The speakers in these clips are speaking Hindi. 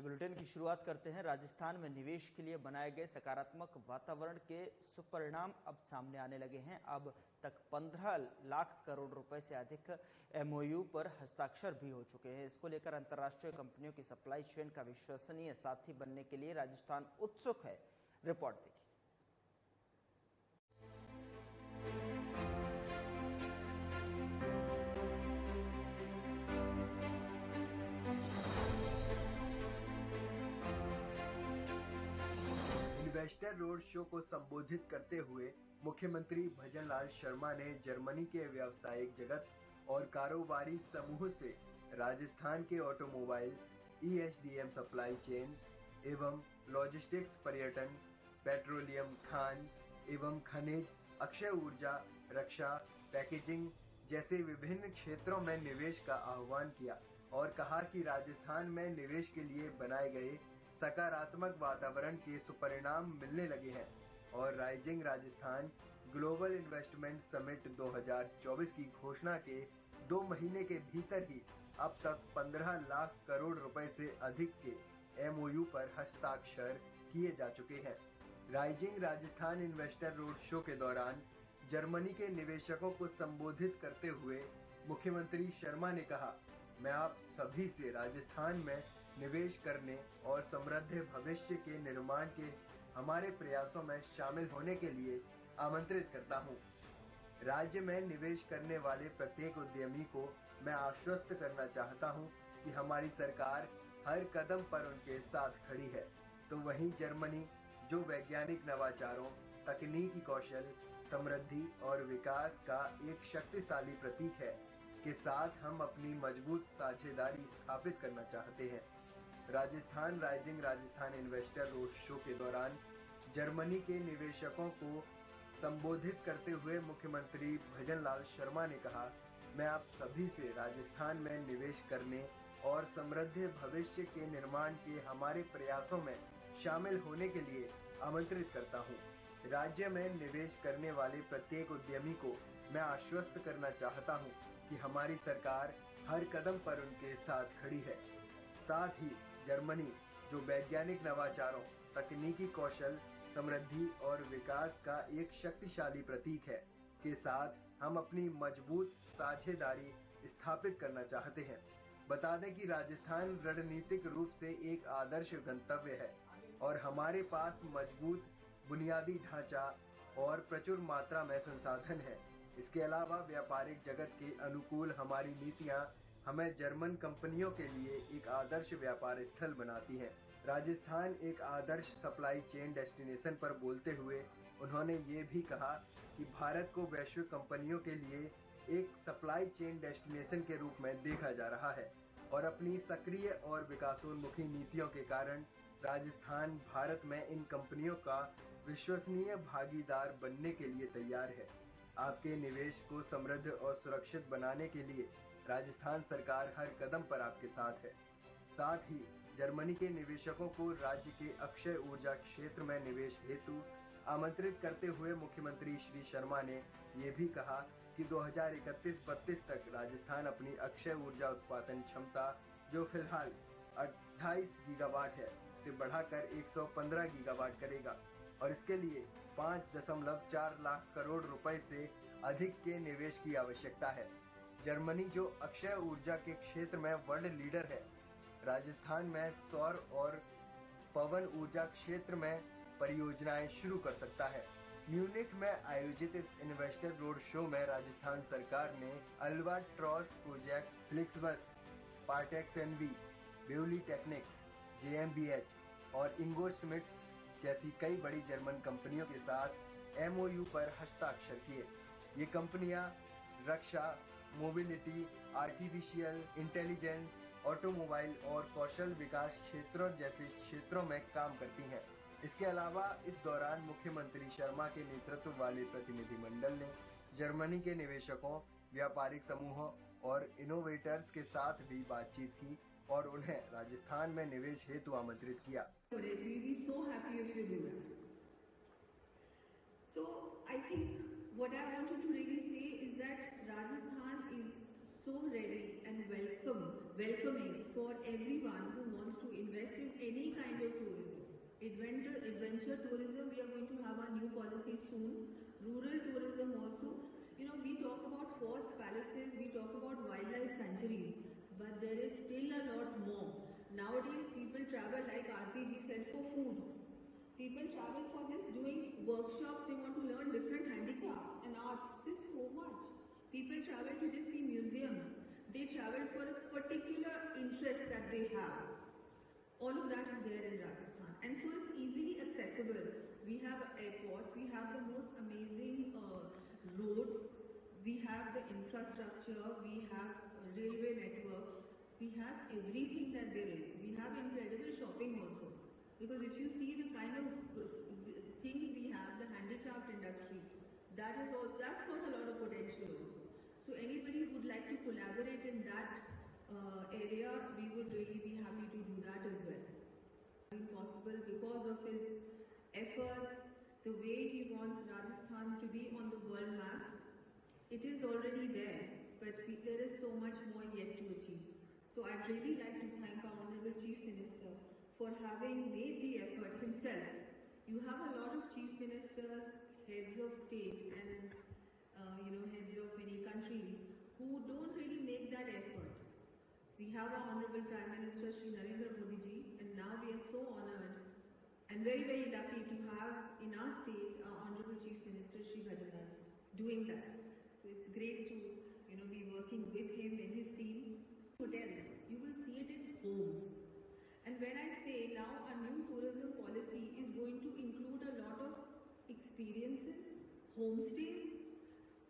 बुलेटिन की शुरुआत करते हैं। राजस्थान में निवेश के लिए बनाए गए सकारात्मक वातावरण के सुपरिणाम अब सामने आने लगे हैं। अब तक 15 लाख करोड़ रुपए से अधिक एमओयू पर हस्ताक्षर भी हो चुके हैं। इसको लेकर अंतर्राष्ट्रीय कंपनियों की सप्लाई चेन का विश्वसनीय साथी बनने के लिए राजस्थान उत्सुक है। रिपोर्ट देखिए। इन्वेस्टर रोड शो को संबोधित करते हुए मुख्यमंत्री भजनलाल शर्मा ने जर्मनी के व्यावसायिक जगत और कारोबारी समूह से राजस्थान के ऑटोमोबाइल, ईएचडीएम सप्लाई चेन एवं लॉजिस्टिक्स, पर्यटन, पेट्रोलियम, खान एवं खनिज, अक्षय ऊर्जा, रक्षा, पैकेजिंग जैसे विभिन्न क्षेत्रों में निवेश का आह्वान किया और कहा कि राजस्थान में निवेश के लिए बनाए गए सकारात्मक वातावरण के सुपरिणाम मिलने लगे हैं और rising Rajasthan global investment summit 2024 की घोषणा के 2 महीने के भीतर ही अब तक 15 लाख करोड़ रुपए से अधिक के एमओयू पर हस्ताक्षर किए जा चुके हैं। Rising Rajasthan investor road show के दौरान जर्मनी के निवेशकों को संबोधित करते हुए मुख्यमंत्री शर्मा ने कहा, मैं आप सभी से राजस्थान में निवेश करने और समृद्ध भविष्य के निर्माण के हमारे प्रयासों में शामिल होने के लिए आमंत्रित करता हूं। राज्य में निवेश करने वाले प्रत्येक उद्यमी को मैं आश्वस्त करना चाहता हूं कि हमारी सरकार हर कदम पर उनके साथ खड़ी है। तो वहीं जर्मनी, जो वैज्ञानिक नवाचारों, तकनीकी कौशल, समृद्धि और विकास का एक शक्तिशाली प्रतीक है, के साथ हम अपनी मजबूत साझेदारी स्थापित करना चाहते हैं। Rajasthan rising Rajasthan investor road show के दौरान जर्मनी के निवेशकों को संबोधित करते हुए मुख्यमंत्री भजनलाल शर्मा ने कहा, मैं आप सभी से राजस्थान में निवेश करने और समृद्ध भविष्य के निर्माण के हमारे प्रयासों में शामिल होने के लिए आमंत्रित करता हूं। राज्य में निवेश करने वाले प्रत्येक उद्यमी को मैं आश्वस्त करना चाहता हूं कि हमारी सरकार हर कदम पर उनके साथ खड़ी है। साथ ही जर्मनी, जो वैज्ञानिक नवाचारों, तकनीकी कौशल, समृद्धि और विकास का एक शक्तिशाली प्रतीक है, के साथ हम अपनी मजबूत साझेदारी स्थापित करना चाहते हैं। बता दें कि राजस्थान रणनीतिक रूप से एक आदर्श गंतव्य है और हमारे पास मजबूत बुनियादी ढांचा और प्रचुर मात्रा में संसाधन है। इसके अलावा व्यापारिक जगत के अनुकूल हमारी नीतियां हमें जर्मन कंपनियों के लिए एक आदर्श व्यापार स्थल बनाती हैं। राजस्थान एक आदर्श सप्लाई चेन डेस्टिनेशन पर बोलते हुए उन्होंने ये भी कहा कि भारत को वैश्विक कंपनियों के लिए एक सप्लाई चेन डेस्टिनेशन के रूप में देखा जा रहा है और अपनी सक्रिय और विकासोन्मुखी नीतियों के कारण राजस्थान भारत में इन कंपनियों का विश्वसनीय भागीदार बनने के लिए तैयार है। आपके निवेश को समृद्ध और सुरक्षित बनाने के लिए राजस्थान सरकार हर कदम पर आपके साथ है। साथ ही जर्मनी के निवेशकों को राज्य के अक्षय ऊर्जा क्षेत्र में निवेश हेतु आमंत्रित करते हुए मुख्यमंत्री श्री शर्मा ने ये भी कहा कि 2031-32 तक राजस्थान अपनी अक्षय ऊर्जा उत्पादन क्षमता, जो फिलहाल 28 गीगावाट है, से बढ़ाकर 115 गीगावाट करेगा और इसके लिए 5.4 लाख करोड़ रुपए से अधिक के निवेश की आवश्यकता है। जर्मनी, जो अक्षय ऊर्जा के क्षेत्र में वर्ल्ड लीडर है, राजस्थान में सौर और पवन ऊर्जा क्षेत्र में परियोजनाएं शुरू कर सकता है। म्यूनिख में आयोजित इस इन्वेस्टर रोड शो में राजस्थान सरकार ने Albatross Projects, FlixBus, Partex NV, Beuli Technics, जेएमबीएच और इंगोस्मिट्स जैसी कई बड़ी जर्मन कंपनियों के साथ एमओयू पर हस्ताक्षर किए। ये कंपनियां रक्षा, मोबिलिटी, आर्टिफिशियल इंटेलिजेंस, ऑटोमोबाइल और कौशल विकास क्षेत्रों जैसे क्षेत्रों में काम करती हैं। इसके अलावा इस दौरान मुख्यमंत्री शर्मा के नेतृत्व वाले प्रतिनिधिमंडल ने जर्मनी के निवेशकों, व्यापारिक समूहों और इनोवेटर्स के साथ भी बातचीत की और उन्हें राजस्थान में निवेश हेतु आमंत्रित किया। I think what I wanted to really say is that Rajasthan is so ready and welcoming for everyone who wants to invest invest in any kind of tourism. Adventure tourism, we are going to have a new policy soon. Rural tourism also. You know, we talk about forts, palaces, we talk about wildlife sanctuaries, but there is still a lot more. Nowadays, people travel, like RPG said, for food. People travel for just doing workshops, they want to learn different handicrafts and arts, just so much. People travel to just see museums. They travel for a particular interest that they have. All of that is there in Rajasthan. And so it's easily accessible. We have airports, we have the most amazing roads, we have the infrastructure, we have a railway network, we have everything that there is. We have incredible shopping also. Because if you see the kind of things we have, the handicraft industry, that's got a lot of potential also. So anybody who would like to collaborate in that area, we would really be happy to do that as well. Possible because of his efforts, the way he wants Rajasthan to be on the world map. It is already there, but there is so much more yet to achieve. So I'd really like to thank our Honorable Chief Minister for having made the effort himself. You have a lot of chief ministers, heads of state and heads of many countries who don't really make that effort. We have our Honorable Prime Minister Shri Narendra Modi ji, and now we are so honored and very, very lucky to have in our state our Honorable Chief Minister Shri Bhajan Lal ji doing that. So it's great to be working with him and his team. Hotels, you will see it in homes. And when I say now a new tourism policy is going to include a lot of experiences, homestays,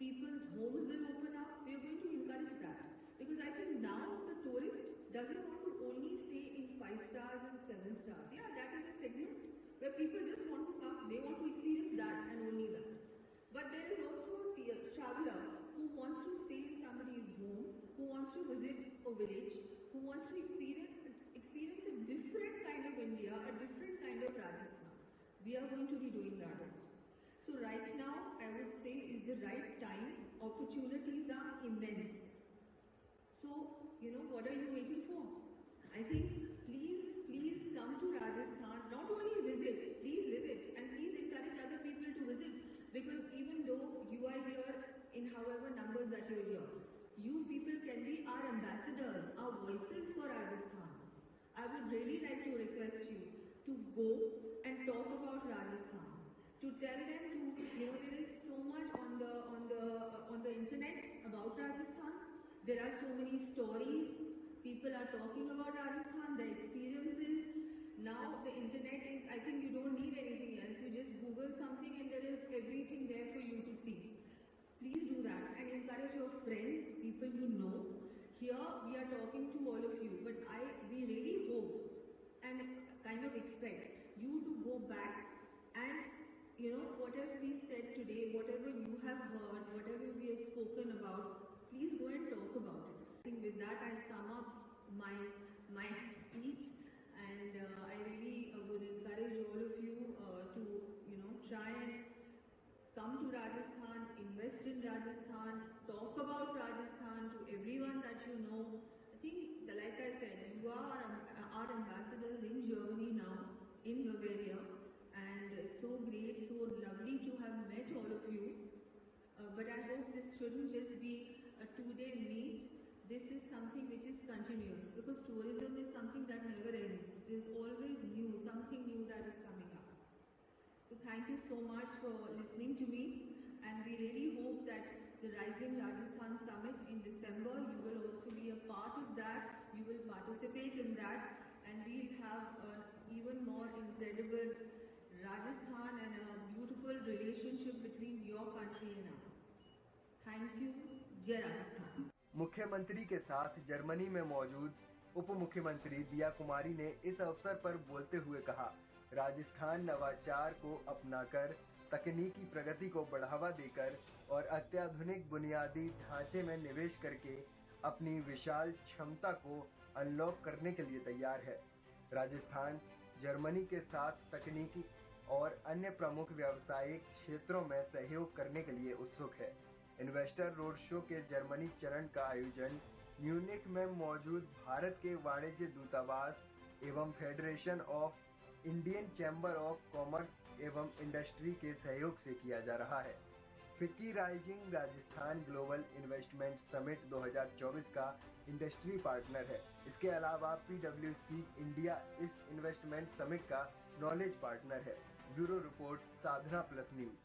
people's homes will open up, we are going to encourage that. Because I think now the tourist doesn't want to only stay in 5 stars and 7 stars. Yeah, that is a segment where people just want to come, they want to experience that and only that. But there is also a traveler who wants to stay in somebody's home, who wants to visit a village, who wants to experience a different kind of India, a different kind of Rajasthan. We are going to be doing that also. So right now, I would say is the right time. Opportunities are immense. So, what are you waiting for? I think please come to Rajasthan. Not only visit, please visit and please encourage other people to visit. Because even though you are here in however numbers that you're here, you people can be our ambassadors, our voices for Rajasthan. I would really like to request you to go and talk about Rajasthan. To tell them to, there is so much on the internet about Rajasthan. There are so many stories. People are talking about Rajasthan, their experiences. Now the internet is, I think you don't need anything else. You just Google something and there is everything there for you to see. Please do that and encourage your friends, people you know. Here we are talking to all of you, but we really hope and kind of expect you to go back and whatever we said today, whatever you have heard, whatever we have spoken about, please go and talk about it. I think with that I sum up my speech, and I really would encourage all of you to try and come to Rajasthan, invest in Rajasthan, talk about Rajasthan to everyone that you know. I think, like I said, you are our ambassadors in Germany now, in Bavaria, and it's so great, so lovely to have met all of you. But I hope this shouldn't just be a 2-day meet. This is something which is continuous, because tourism is something that never ends. There's always something new that is coming up. So thank you so much for listening to me, and we really hope that the Rising Rajasthan Summit in December, you will also be a part of that, you will participate in that, and we'll have an even more incredible Rajasthan and a beautiful relationship between your country and us. Thank you. Jai Rajasthan. मुख्यमंत्री के साथ जर्मनी में मौजूद उप मुख्यमंत्री दिया कुमारी ने इस अवसर पर बोलते हुए कहा, राजस्थान नवाचार को अपनाकर, तकनीकी प्रगति को बढ़ावा देकर और अत्याधुनिक बुनियादी ढांचे में निवेश करके अपनी विशाल क्षमता को अनलॉक करने के लिए तैयार है। राजस्थान जर्मनी के साथ तकनीकी और अन्य प्रमुख व्यावसायिक क्षेत्रों में सहयोग करने के लिए उत्सुक है। इन्वेस्टर रोड शो के जर्मनी चरण का आयोजन म्यूनिख में मौजूद भारत के वाणिज्य दूतावास एवं federation of Indian chamber of commerce एवं इंडस्ट्री के सहयोग से किया जा रहा है। FICCI rising Rajasthan global investment summit 2024 का इंडस्ट्री पार्टनर है। इसके अलावा PwC इंडिया इस इन्वेस्टमेंट समिट का नॉलेज पार्टनर है। ब्यूरो रिपोर्ट, साधना प्लस न्यूज।